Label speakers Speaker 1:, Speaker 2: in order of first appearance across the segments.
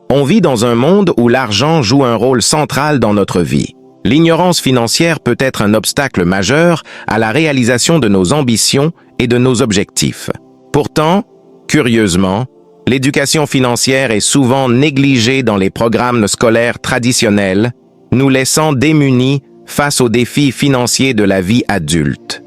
Speaker 1: On vit dans un monde où l'argent joue un rôle central dans notre vie. L'ignorance financière peut être un obstacle majeur à la réalisation de nos ambitions et de nos objectifs. Pourtant, curieusement, l'éducation financière est souvent négligée dans les programmes scolaires traditionnels, nous laissant démunis face aux défis financiers de la vie adulte.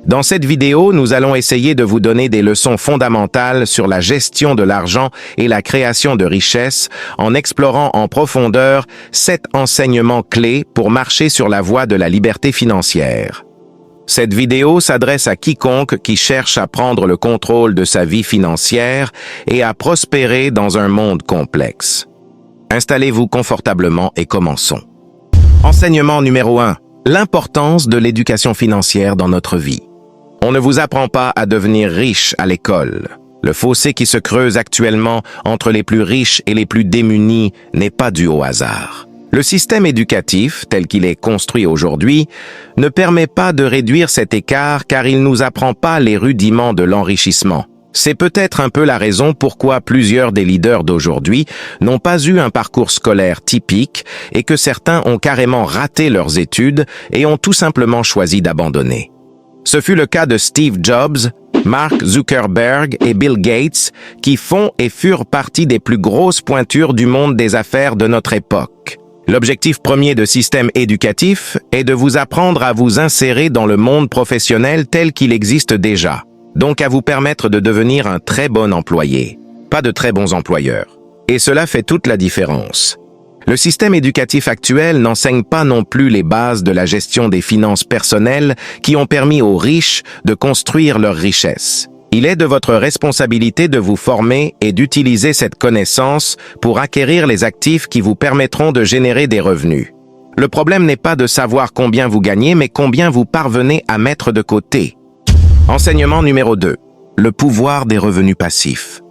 Speaker 1: Dans cette vidéo, nous allons essayer de vous donner des leçons fondamentales sur la gestion de l'argent et la création de richesses en explorant en profondeur 7 enseignements clés pour marcher sur la voie de la liberté financière. Cette vidéo s'adresse à quiconque qui cherche à prendre le contrôle de sa vie financière et à prospérer dans un monde complexe. Installez-vous confortablement et commençons. Enseignement numéro 1. L'importance de l'éducation financière dans notre vie. On ne vous apprend pas à devenir riche à l'école. Le fossé qui se creuse actuellement entre les plus riches et les plus démunis n'est pas dû au hasard. Le système éducatif, tel qu'il est construit aujourd'hui, ne permet pas de réduire cet écart car il ne nous apprend pas les rudiments de l'enrichissement. C'est peut-être un peu la raison pourquoi plusieurs des leaders d'aujourd'hui n'ont pas eu un parcours scolaire typique et que certains ont carrément raté leurs études et ont tout simplement choisi d'abandonner. Ce fut le cas de Steve Jobs, Mark Zuckerberg et Bill Gates qui font et furent partie des plus grosses pointures du monde des affaires de notre époque. L'objectif premier de système éducatif est de vous apprendre à vous insérer dans le monde professionnel tel qu'il existe déjà, donc à vous permettre de devenir un très bon employé, pas de très bons employeurs. Et cela fait toute la différence. Le système éducatif actuel n'enseigne pas non plus les bases de la gestion des finances personnelles qui ont permis aux riches de construire leur richesse. Il est de votre responsabilité de vous former et d'utiliser cette connaissance pour acquérir les actifs qui vous permettront de générer des revenus. Le problème n'est pas de savoir combien vous gagnez, mais combien vous parvenez à mettre de côté. Enseignement numéro 2. Le pouvoir des revenus passifs.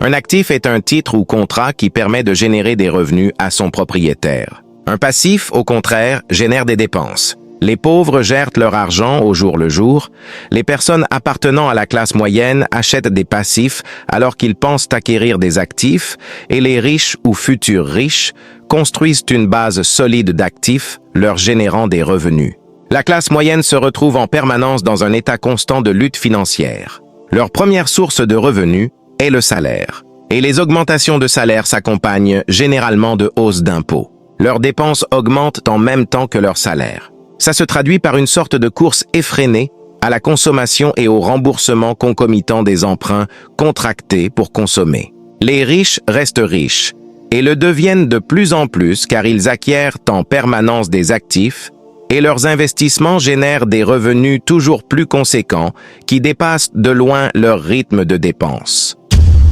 Speaker 1: Un actif est un titre ou contrat qui permet de générer des revenus à son propriétaire. Un passif, au contraire, génère des dépenses. Les pauvres gèrent leur argent au jour le jour. Les personnes appartenant à la classe moyenne achètent des passifs alors qu'ils pensent acquérir des actifs et les riches ou futurs riches construisent une base solide d'actifs, leur générant des revenus. La classe moyenne se retrouve en permanence dans un état constant de lutte financière. Leur première source de revenus est le salaire. Et les augmentations de salaire s'accompagnent généralement de hausses d'impôts. Leurs dépenses augmentent en même temps que leur salaire. Ça se traduit par une sorte de course effrénée à la consommation et au remboursement concomitant des emprunts contractés pour consommer. Les riches restent riches et le deviennent de plus en plus car ils acquièrent en permanence des actifs et leurs investissements génèrent des revenus toujours plus conséquents qui dépassent de loin leur rythme de dépenses.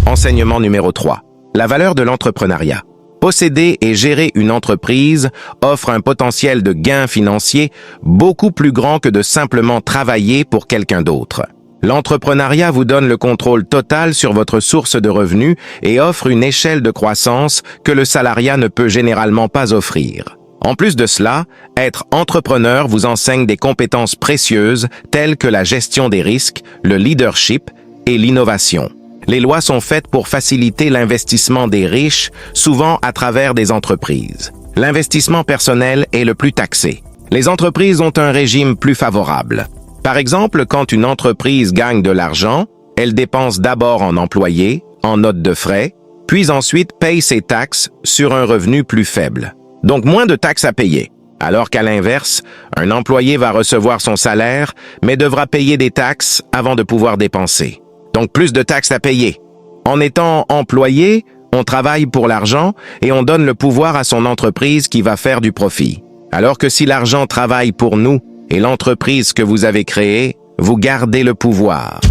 Speaker 1: Enseignement numéro 3. La valeur de l'entrepreneuriat. Posséder et gérer une entreprise offre un potentiel de gain financier beaucoup plus grand que de simplement travailler pour quelqu'un d'autre. L'entrepreneuriat vous donne le contrôle total sur votre source de revenus et offre une échelle de croissance que le salariat ne peut généralement pas offrir. En plus de cela, être entrepreneur vous enseigne des compétences précieuses telles que la gestion des risques, le leadership et l'innovation. Les lois sont faites pour faciliter l'investissement des riches, souvent à travers des entreprises. L'investissement personnel est le plus taxé. Les entreprises ont un régime plus favorable. Par exemple, quand une entreprise gagne de l'argent, elle dépense d'abord en employés, en notes de frais, puis ensuite paye ses taxes sur un revenu plus faible. Donc moins de taxes à payer. Alors qu'à l'inverse, un employé va recevoir son salaire, mais devra payer des taxes avant de pouvoir dépenser. Donc plus de taxes à payer. En étant employé, on travaille pour l'argent et on donne le pouvoir à son entreprise qui va faire du profit. Alors que si l'argent travaille pour nous et l'entreprise que vous avez créée, vous gardez le pouvoir.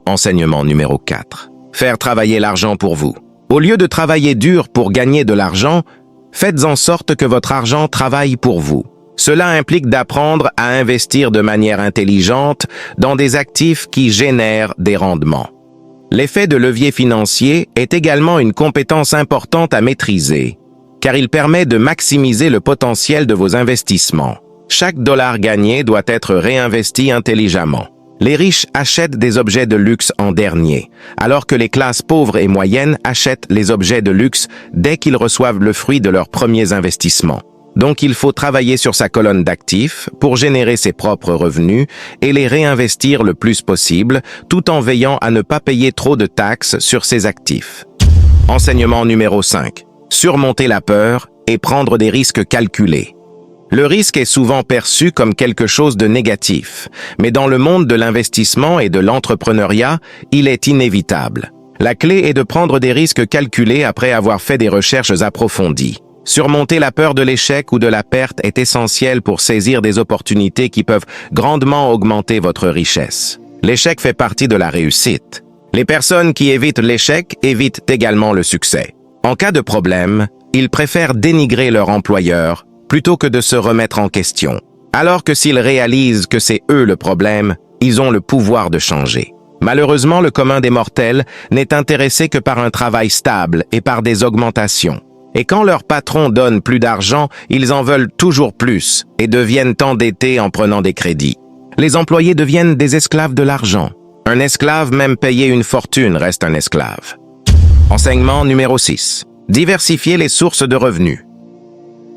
Speaker 1: Enseignement numéro 4. Faire travailler l'argent pour vous. Au lieu de travailler dur pour gagner de l'argent, faites en sorte que votre argent travaille pour vous. Cela implique d'apprendre à investir de manière intelligente dans des actifs qui génèrent des rendements. L'effet de levier financier est également une compétence importante à maîtriser, car il permet de maximiser le potentiel de vos investissements. Chaque dollar gagné doit être réinvesti intelligemment. Les riches achètent des objets de luxe en dernier, alors que les classes pauvres et moyennes achètent les objets de luxe dès qu'ils reçoivent le fruit de leurs premiers investissements. Donc il faut travailler sur sa colonne d'actifs pour générer ses propres revenus et les réinvestir le plus possible, tout en veillant à ne pas payer trop de taxes sur ses actifs. Enseignement numéro 5. Surmonter la peur et prendre des risques calculés. Le risque est souvent perçu comme quelque chose de négatif, mais dans le monde de l'investissement et de l'entrepreneuriat, il est inévitable. La clé est de prendre des risques calculés après avoir fait des recherches approfondies. Surmonter la peur de l'échec ou de la perte est essentiel pour saisir des opportunités qui peuvent grandement augmenter votre richesse. L'échec fait partie de la réussite. Les personnes qui évitent l'échec évitent également le succès. En cas de problème, ils préfèrent dénigrer leur employeur plutôt que de se remettre en question. Alors que s'ils réalisent que c'est eux le problème, ils ont le pouvoir de changer. Malheureusement, le commun des mortels n'est intéressé que par un travail stable et par des augmentations. Et quand leur patron donne plus d'argent, ils en veulent toujours plus et deviennent endettés en prenant des crédits. Les employés deviennent des esclaves de l'argent. Un esclave, même payé une fortune, reste un esclave. Enseignement numéro 6. Diversifier les sources de revenus.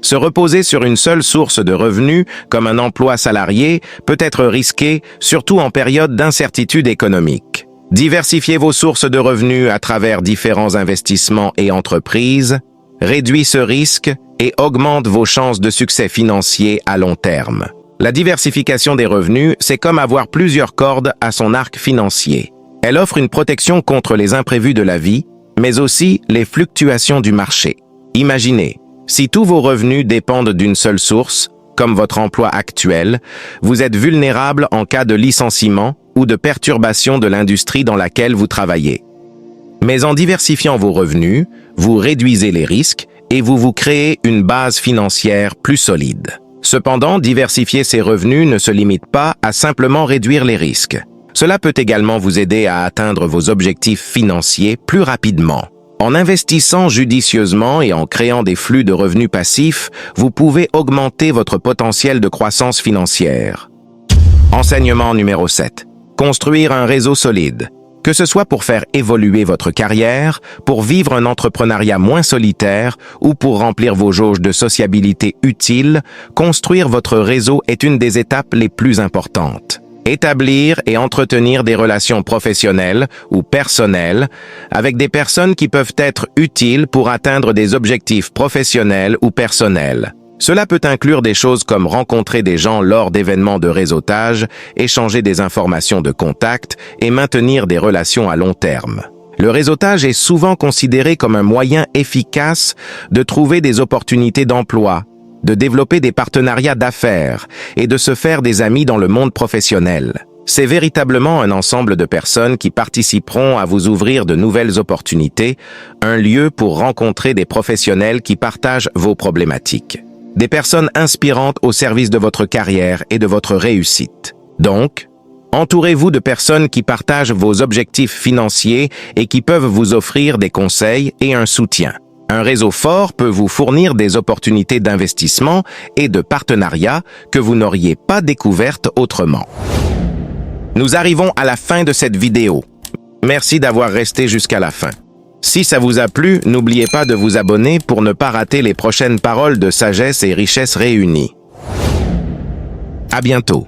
Speaker 1: Se reposer sur une seule source de revenus, comme un emploi salarié, peut être risqué, surtout en période d'incertitude économique. Diversifiez vos sources de revenus à travers différents investissements et entreprises, réduit ce risque et augmente vos chances de succès financier à long terme. La diversification des revenus, c'est comme avoir plusieurs cordes à son arc financier. Elle offre une protection contre les imprévus de la vie, mais aussi les fluctuations du marché. Imaginez, si tous vos revenus dépendent d'une seule source, comme votre emploi actuel, vous êtes vulnérable en cas de licenciement ou de perturbation de l'industrie dans laquelle vous travaillez. Mais en diversifiant vos revenus, vous réduisez les risques et vous créez une base financière plus solide. Cependant, diversifier ses revenus ne se limite pas à simplement réduire les risques. Cela peut également vous aider à atteindre vos objectifs financiers plus rapidement. En investissant judicieusement et en créant des flux de revenus passifs, vous pouvez augmenter votre potentiel de croissance financière. Enseignement numéro 7. Construire un réseau solide. Que ce soit pour faire évoluer votre carrière, pour vivre un entrepreneuriat moins solitaire ou pour remplir vos jauges de sociabilité utiles, construire votre réseau est une des étapes les plus importantes. Établir et entretenir des relations professionnelles ou personnelles avec des personnes qui peuvent être utiles pour atteindre des objectifs professionnels ou personnels. Cela peut inclure des choses comme rencontrer des gens lors d'événements de réseautage, échanger des informations de contact et maintenir des relations à long terme. Le réseautage est souvent considéré comme un moyen efficace de trouver des opportunités d'emploi, de développer des partenariats d'affaires et de se faire des amis dans le monde professionnel. C'est véritablement un ensemble de personnes qui participeront à vous ouvrir de nouvelles opportunités, un lieu pour rencontrer des professionnels qui partagent vos problématiques. Des personnes inspirantes au service de votre carrière et de votre réussite. Donc, entourez-vous de personnes qui partagent vos objectifs financiers et qui peuvent vous offrir des conseils et un soutien. Un réseau fort peut vous fournir des opportunités d'investissement et de partenariat que vous n'auriez pas découvertes autrement. Nous arrivons à la fin de cette vidéo. Merci d'avoir resté jusqu'à la fin. Si ça vous a plu, n'oubliez pas de vous abonner pour ne pas rater les prochaines paroles de sagesse et richesse réunies. À bientôt.